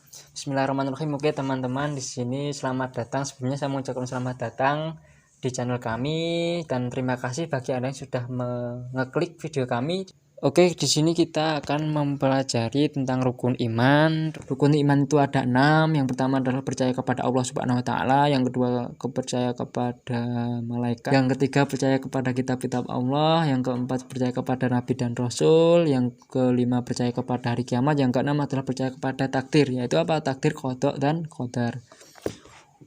Bismillahirrahmanirrahim. Oke teman-teman, di sini selamat datang. Sebelumnya saya mengucapkan selamat datang di channel kami dan terima kasih bagi Anda yang sudah mengeklik video kami. Oke, di sini kita akan mempelajari tentang rukun iman. Rukun iman itu ada 6. Yang pertama adalah percaya kepada Allah Subhanahu wa taala, yang kedua percaya kepada malaikat, yang ketiga percaya kepada kitab-kitab Allah, yang keempat percaya kepada nabi dan rasul, yang kelima percaya kepada hari kiamat, yang keenam adalah percaya kepada takdir, yaitu apa? Takdir, qada dan qadar.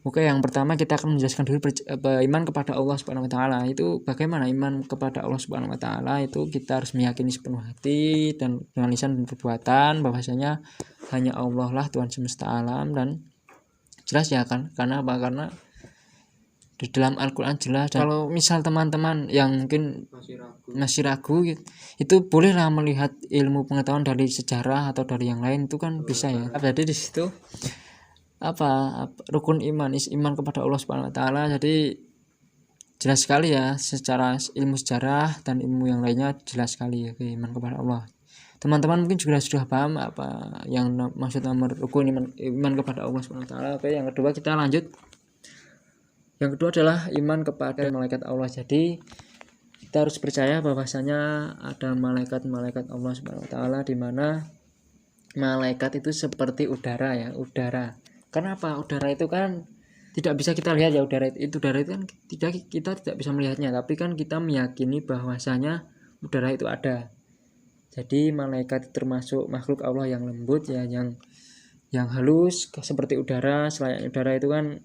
Oke, yang pertama kita akan menjelaskan dulu iman kepada Allah Subhanahu wa taala. Itu bagaimana iman kepada Allah Subhanahu wa taala? Itu kita harus meyakini sepenuh hati dan dengan lisan dan perbuatan bahwasanya hanya Allah lah Tuhan semesta alam, dan jelas ya kan? Karena apa? Karena di dalam Al-Qur'an jelas. Dan kalau misal teman-teman yang mungkin masih ragu itu bolehlah melihat ilmu pengetahuan dari sejarah atau dari yang lain, itu kan bisa ya. Jadi di situ rukun iman iman kepada Allah Subhanahu wa taala. Jadi jelas sekali ya, secara ilmu sejarah dan ilmu yang lainnya jelas sekali ya, iman kepada Allah. Teman-teman mungkin juga sudah paham apa yang maksud nomor rukun iman kepada Allah Subhanahu wa taala. Oke, yang kedua kita lanjut. Yang kedua adalah iman kepada malaikat Allah. Jadi kita harus percaya bahwasanya ada malaikat-malaikat Allah Subhanahu wa taala, di mana malaikat itu seperti udara ya, udara. Kenapa? Udara itu kan tidak bisa kita lihat ya, udara itu kan kita tidak bisa melihatnya, tapi kan kita meyakini bahwasanya udara itu ada. Jadi malaikat termasuk makhluk Allah yang lembut ya, yang halus seperti udara. Selayaknya udara itu kan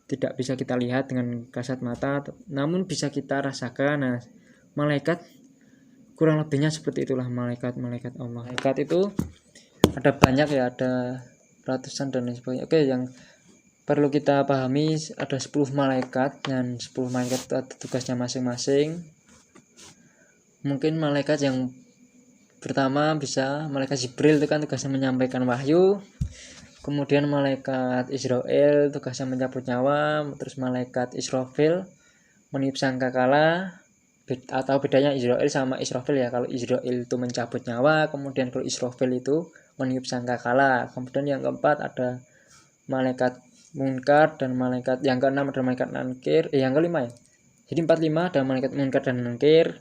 tidak bisa kita lihat dengan kasat mata, namun bisa kita rasakan. Nah, malaikat kurang lebihnya seperti itulah malaikat Allah. Malaikat itu ada banyak ya, ada ratusan dan lain sebagainya. Oke, yang perlu kita pahami ada 10 malaikat, dan 10 malaikat itu ada tugasnya masing-masing. Mungkin malaikat yang pertama bisa malaikat Jibril, itu kan tugasnya menyampaikan wahyu. Kemudian malaikat Israel tugasnya mencabut nyawa. Terus malaikat Israfil meniup sangkakala. Atau bedanya Israel sama Israfil ya, kalau Israel itu mencabut nyawa, kemudian kalau Israfil itu meniup sangkakala. Kemudian yang keempat ada malaikat munkar, dan malaikat yang keenam ada malaikat nankir, yang kelima ya. Jadi 45 ada malaikat munkar dan nankir.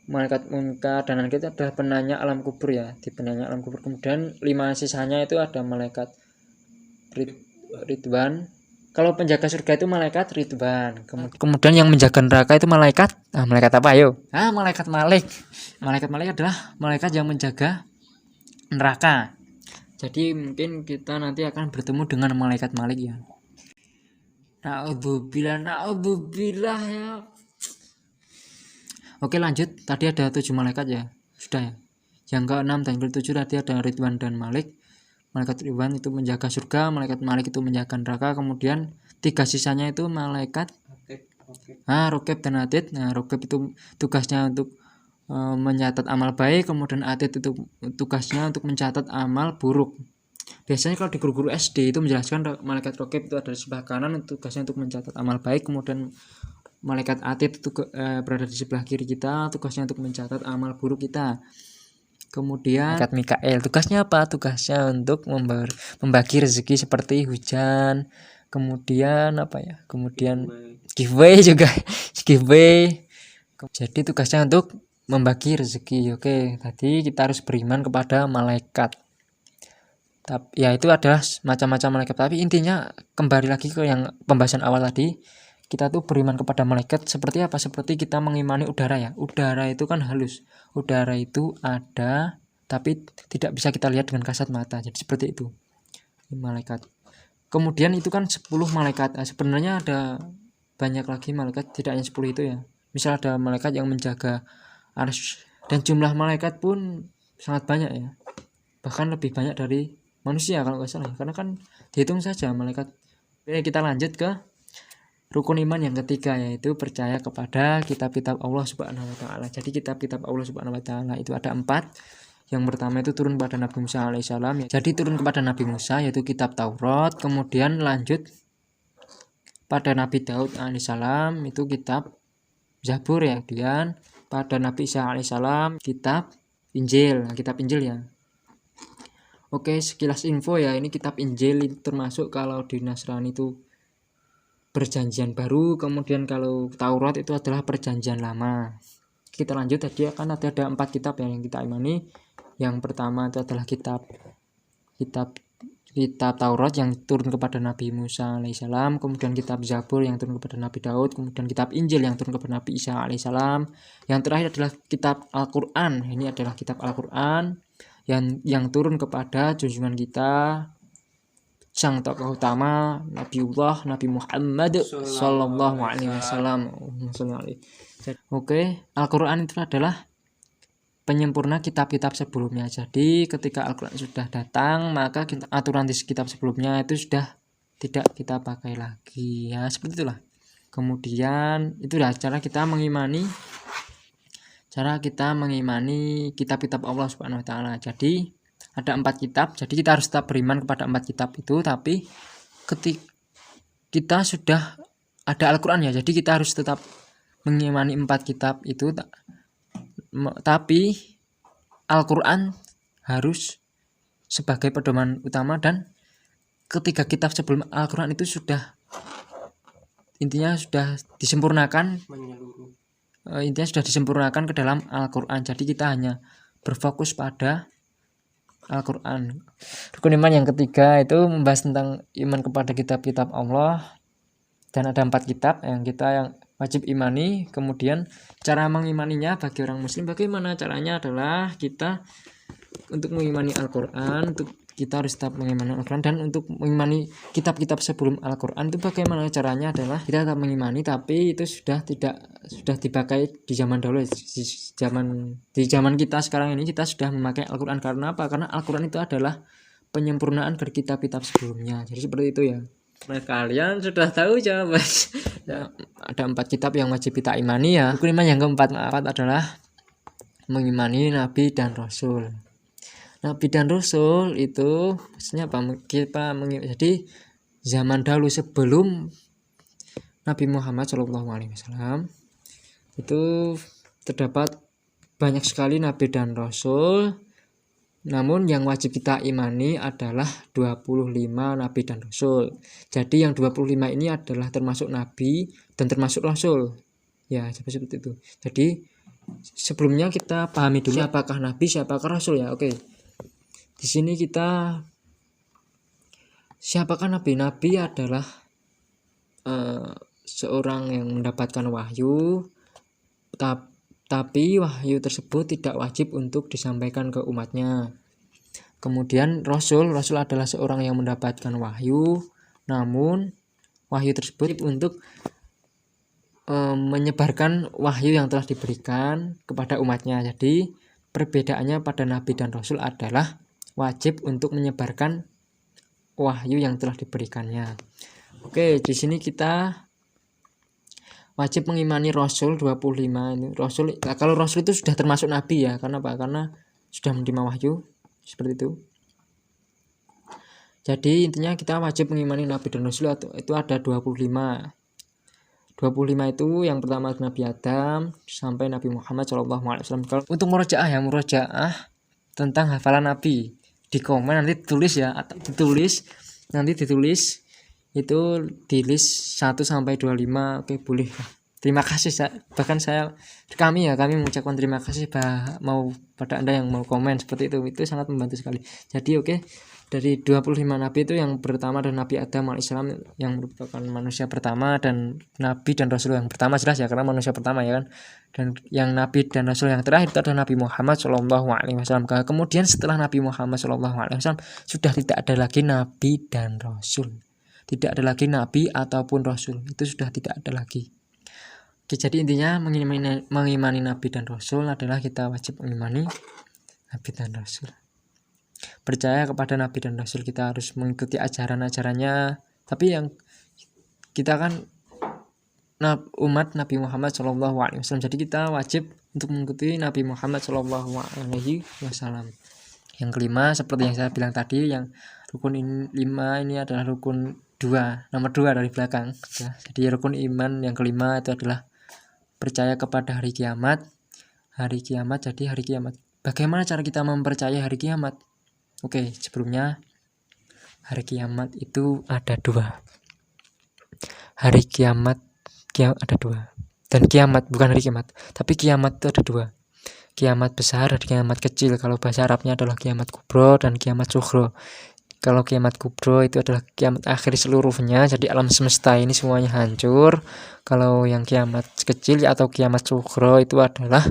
Malaikat munkar dan nankir itu adalah penanya alam kubur ya, di penanya alam kubur. Kemudian 5 sisanya itu ada malaikat Ridwan. Kalau penjaga surga itu malaikat Ridwan. Kemudian yang menjaga neraka itu malaikat apa ayo? Malaikat Malik. Malaikat Malik adalah malaikat yang menjaga neraka. Jadi mungkin kita nanti akan bertemu dengan malaikat Malik ya. Na'udzubillah ya. Oke, lanjut. Tadi ada 7 malaikat ya. Sudah ya. Yang ke-6 dan ke-7 tadi ada Ridwan dan Malik. Malaikat Ridwan itu menjaga surga, malaikat Malik itu menjaga neraka. Kemudian 3 sisanya itu malaikat Raqib dan Atid. Nah, Raqib itu tugasnya untuk mencatat amal baik, kemudian Atid itu tugasnya untuk mencatat amal buruk. Biasanya kalau di guru-guru SD itu menjelaskan malaikat Raqib itu ada di sebelah kanan, tugasnya untuk mencatat amal baik. Kemudian malaikat Atid itu berada di sebelah kiri kita, tugasnya untuk mencatat amal buruk kita. Kemudian malaikat Mikael tugasnya apa? Tugasnya untuk membagi rezeki seperti hujan. Kemudian Kemudian giveaway juga. Giveaway. Jadi tugasnya untuk membagi rezeki. Oke, tadi kita harus beriman kepada malaikat. Ya, itu adalah macam-macam malaikat. Tapi intinya kembali lagi ke yang pembahasan awal tadi. Kita tuh beriman kepada malaikat seperti apa? Seperti kita mengimani udara ya. Udara itu kan halus. Udara itu ada, tapi tidak bisa kita lihat dengan kasat mata. Jadi seperti itu. Malaikat. Kemudian itu kan 10 malaikat. Sebenarnya ada banyak lagi malaikat, tidak hanya 10 itu ya. Misal ada malaikat yang menjaga arsy, dan jumlah malaikat pun sangat banyak ya. Bahkan lebih banyak dari manusia kalau nggak salah. Karena kan dihitung saja malaikat. Oke, kita lanjut ke rukun iman yang ketiga, yaitu percaya kepada kitab-kitab Allah Subhanahu wa taala. Jadi kitab-kitab Allah Subhanahu wa taala itu ada 4. Yang pertama itu turun pada Nabi Musa alaihissalam. Jadi turun kepada Nabi Musa yaitu kitab Taurat. Kemudian lanjut pada Nabi Daud alaihissalam itu kitab Zabur ya. Kemudian pada Nabi Isa alaihissalam kitab Injil. Kitab Injil ya. Oke, sekilas info ya, ini kitab Injil itu termasuk kalau di Nasrani itu perjanjian baru, kemudian kalau Taurat itu adalah perjanjian lama. Kita lanjut, tadi akan ada 4 kitab yang kita imani. Yang pertama itu adalah kitab Taurat yang turun kepada Nabi Musa alaihissalam, kemudian kitab Zabur yang turun kepada Nabi Daud, kemudian kitab Injil yang turun kepada Nabi Isa alaihissalam. Yang terakhir adalah kitab Al-Quran. Ini adalah kitab Al-Quran yang turun kepada junjungan kita, sang tokoh utama Nabiullah Nabi Muhammad Sallallahu Alaihi Wasallam. Oke, Al-Quran itu adalah penyempurna kitab-kitab sebelumnya. Jadi ketika Al-Quran sudah datang, maka aturan di kitab sebelumnya itu sudah tidak kita pakai lagi. Ya, seperti itulah. Kemudian itulah cara kita mengimani kitab-kitab Allah Subhanahu wa taala. Jadi ada 4 kitab. Jadi kita harus tetap beriman kepada 4 kitab itu, tapi ketika kita sudah ada Al-Quran ya. Jadi kita harus tetap mengimani 4 kitab itu, tapi Al-Quran harus sebagai pedoman utama, dan ketiga kitab sebelum Al-Quran itu sudah disempurnakan, ke dalam Al-Quran. Jadi kita hanya berfokus pada Al-Quran. Rukun iman yang ketiga itu membahas tentang iman kepada kitab-kitab Allah, dan ada 4 kitab yang wajib imani. Kemudian cara mengimaninya bagi orang muslim, bagaimana caranya adalah kita untuk mengimani Al-Quran, kita harus tetap mengimani Al-Quran, dan untuk mengimani kitab-kitab sebelum Al-Quran itu bagaimana caranya adalah kita tetap mengimani, tapi itu sudah dipakai di zaman dahulu. Di zaman kita sekarang ini kita sudah memakai Al-Quran. Karena apa? Karena Al-Quran itu adalah penyempurnaan dari kitab-kitab sebelumnya. Jadi seperti itu ya. Nah, kalian sudah tahu jawaban. Ya, ada 4 kitab yang wajib kita imani ya. Rukun iman yang keempat adalah mengimani Nabi dan Rasul. Nabi dan Rasul itu maksudnya apa? Jadi zaman dahulu sebelum Nabi Muhammad SAW itu terdapat banyak sekali Nabi dan Rasul. Namun yang wajib kita imani adalah 25 Nabi dan Rasul. Jadi yang 25 ini adalah termasuk Nabi dan termasuk Rasul. Ya, seperti itu. Jadi sebelumnya kita pahami dulu siapakah Nabi, siapakah Rasul ya. Oke. Di sini siapakah Nabi? Nabi adalah seorang yang mendapatkan wahyu, tapi wahyu tersebut tidak wajib untuk disampaikan ke umatnya. Kemudian Rasul adalah seorang yang mendapatkan wahyu, namun wahyu tersebut untuk menyebarkan wahyu yang telah diberikan kepada umatnya. Jadi perbedaannya pada Nabi dan Rasul adalah wajib untuk menyebarkan wahyu yang telah diberikannya. Oke, di sini kita wajib mengimani Rasul 25 ini. Kalau Rasul itu sudah termasuk Nabi ya. Karena apa? Karena sudah menerima wahyu. Seperti itu. Jadi intinya kita wajib mengimani Nabi dan Rasul itu ada 25. 25 itu yang pertama Nabi Adam sampai Nabi Muhammad SAW. Kalau untuk murojaah tentang hafalan Nabi, di komen nanti ditulis ya, atau ditulis itu di list 1 sampai 25. Oke, boleh. Terima kasih. Kami mengucapkan terima kasih pada Anda yang mau komen seperti itu. Itu sangat membantu sekali. Jadi oke, dari 25 nabi itu yang pertama adalah Nabi Adam alaihissalam yang merupakan manusia pertama, dan Nabi dan Rasul yang pertama jelas ya karena manusia pertama ya kan. Dan yang Nabi dan Rasul yang terakhir itu adalah Nabi Muhammad SAW. Kemudian setelah Nabi Muhammad SAW sudah tidak ada lagi Nabi dan Rasul. Tidak ada lagi Nabi ataupun Rasul. Itu sudah tidak ada lagi. Oke, jadi intinya mengimani Nabi dan Rasul adalah kita wajib mengimani Nabi dan Rasul. Percaya kepada Nabi dan Rasul, kita harus mengikuti ajaran-ajarannya. Tapi yang kita kan umat Nabi Muhammad SAW, jadi kita wajib untuk mengikuti Nabi Muhammad SAW. Yang kelima, seperti yang saya bilang tadi, yang rukun 5 ini adalah rukun 2, nomor 2 dari belakang ya. Jadi rukun iman yang kelima itu adalah percaya kepada hari kiamat. Jadi hari kiamat, bagaimana cara kita mempercayai hari kiamat? Oke, sebelumnya hari kiamat itu ada dua. Hari kiamat ada dua. Dan kiamat bukan hari kiamat, tapi kiamat itu ada dua. Kiamat besar dan kiamat kecil. Kalau bahasa Arabnya adalah kiamat kubro dan kiamat sughro. Kalau kiamat kubro itu adalah kiamat akhir seluruhnya, jadi alam semesta ini semuanya hancur. Kalau yang kiamat kecil atau kiamat sughro itu adalah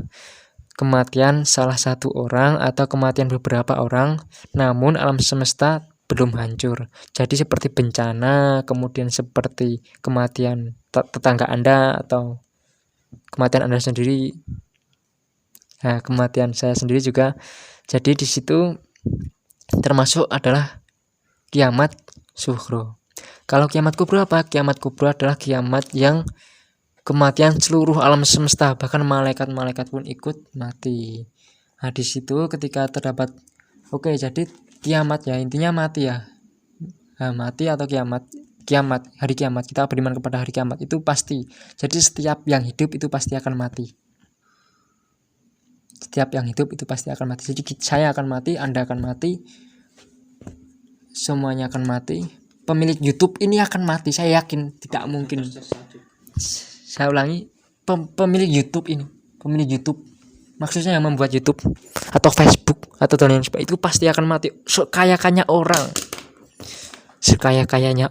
kematian salah satu orang atau kematian beberapa orang, namun alam semesta belum hancur. Jadi seperti bencana, kemudian seperti kematian tetangga Anda atau kematian Anda sendiri. Nah, kematian saya sendiri juga. Jadi di situ termasuk adalah kiamat sughro. Kalau kiamat kubro apa? Kiamat kubro adalah kiamat yang kematian seluruh alam semesta, bahkan malaikat-malaikat pun ikut mati. Nah, di situ ketika terdapat jadi kiamat ya, intinya mati ya. Nah, mati atau kiamat, hari kiamat, kita beriman kepada hari kiamat itu pasti. Jadi setiap yang hidup itu pasti akan mati. Setiap yang hidup itu pasti akan mati. Jadi saya akan mati, Anda akan mati, semuanya akan mati. Pemilik YouTube ini akan mati, saya yakin, tidak mungkin. Saya ulangi, pemilik YouTube ini, pemilik YouTube, maksudnya yang membuat YouTube atau Facebook atau dan lain sebagainya, itu pasti akan mati. Sekaya-kayanya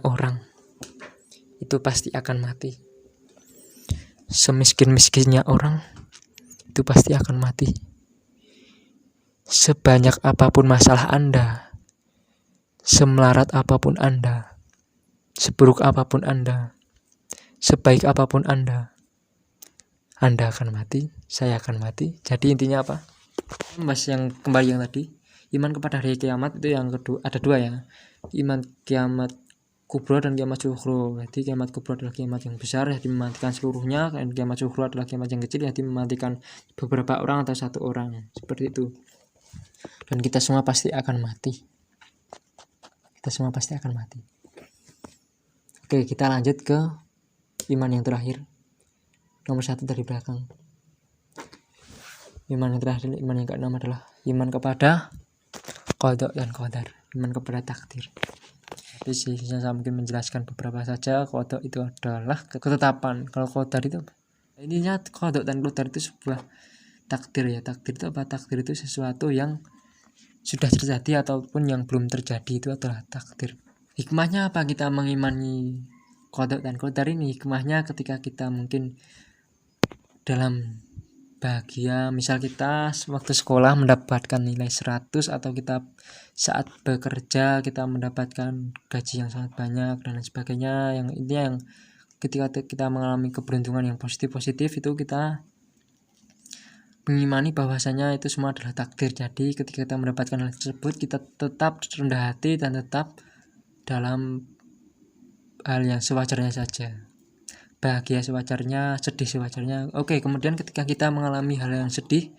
orang itu pasti akan mati. Semiskin-miskinnya orang itu pasti akan mati. Sebanyak apapun masalah Anda, semelarat apapun Anda, seburuk apapun Anda, sebaik apapun Anda akan mati, saya akan mati. Jadi intinya apa? Mas yang kembali yang tadi, iman kepada hari kiamat itu yang kedua, ada dua ya. Iman kiamat kubro dan kiamat sughro. Jadi kiamat kubro adalah kiamat yang besar, yang mematikan seluruhnya, dan kiamat sughro adalah kiamat yang kecil, yang mematikan beberapa orang atau satu orang. Seperti itu. Dan kita semua pasti akan mati. Oke, kita lanjut ke iman yang terakhir. Nomor 1 dari belakang. Iman yang terakhir, iman yang keenam adalah iman kepada qada dan qadar, iman kepada takdir. Tapi saya mungkin menjelaskan beberapa saja. Qada itu adalah ketetapan. Kalau qadar itu intinya qada dan qadar itu sebuah takdir ya. Takdir itu apa? Takdir itu sesuatu yang sudah terjadi ataupun yang belum terjadi, itu adalah takdir. Hikmahnya apa kita mengimani qada dan qadar ini? Hikmahnya ketika kita mungkin dalam bahagia, misal kita waktu sekolah mendapatkan nilai 100, atau kita saat bekerja kita mendapatkan gaji yang sangat banyak dan lain sebagainya, yang intinya yang ketika kita mengalami keberuntungan yang positif itu kita mengimani bahwasanya itu semua adalah takdir. Jadi ketika kita mendapatkan hal tersebut, kita tetap rendah hati dan tetap dalam hal yang sewajarnya saja, bahagia sewajarnya, sedih sewajarnya. Oke, kemudian ketika kita mengalami hal yang sedih,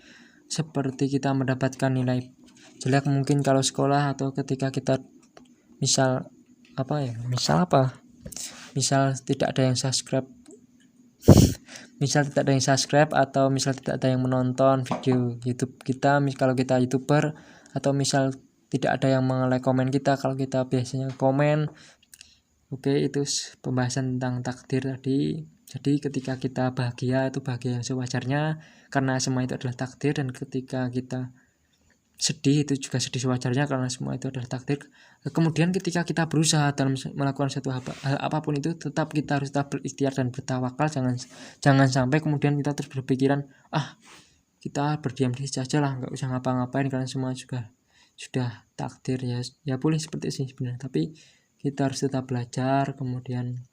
seperti kita mendapatkan nilai jelek mungkin kalau sekolah, atau ketika kita misal tidak ada yang subscribe atau misal tidak ada yang menonton video YouTube kita, kalau kita YouTuber, atau misal tidak ada yang nge-like komen kita kalau kita biasanya komen. Oke, itu pembahasan tentang takdir tadi. Jadi ketika kita bahagia, itu bahagia yang sewajarnya karena semua itu adalah takdir, dan ketika kita sedih itu juga sedih sewajarnya karena semua itu adalah takdir. Kemudian ketika kita berusaha dalam melakukan satu hal apapun itu, tetap kita harus tetap berikhtiar dan bertawakal. Jangan sampai kemudian kita terus berpikiran kita berdiam diri saja lah, nggak usah ngapa-ngapain karena semua juga sudah takdir ya boleh seperti itu sebenarnya. Tapi kita harus tetap belajar, kemudian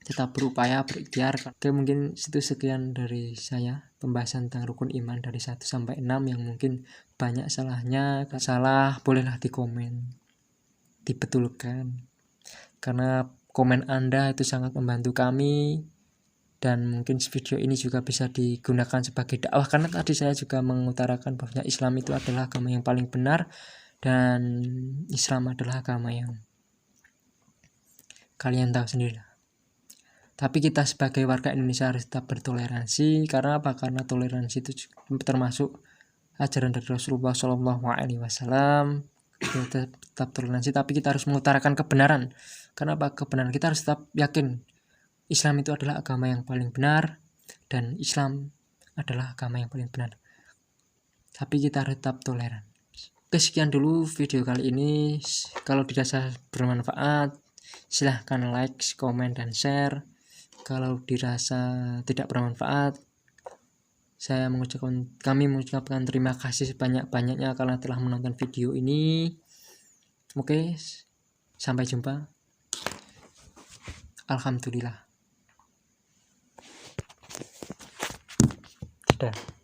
tetap berupaya, berikhtiar. Oke, mungkin itu sekian dari saya pembahasan tentang rukun iman dari 1 sampai 6 yang mungkin banyak salahnya. Kalau salah bolehlah dikomen, dibetulkan, karena komen Anda itu sangat membantu kami, dan mungkin video ini juga bisa digunakan sebagai dakwah, karena tadi saya juga mengutarakan bahwa Islam itu adalah agama yang paling benar, dan Islam adalah agama yang kalian tahu sendiri. Tapi kita sebagai warga Indonesia harus tetap bertoleransi. Karena apa? Karena toleransi itu termasuk ajaran dari Rasulullah SAW. kita tetap toleransi, tapi kita harus mengutarakan kebenaran. Kenapa kebenaran? Kita harus tetap yakin Islam itu adalah agama yang paling benar dan Islam adalah agama yang paling benar. Tapi kita harus tetap toleran. Oke, sekian dulu video kali ini. Kalau dirasa bermanfaat, silahkan like, komen, dan share. Kalau dirasa tidak bermanfaat, kami mengucapkan terima kasih sebanyak-banyaknya karena telah menonton video ini. Oke, sampai jumpa. Alhamdulillah. Sudah.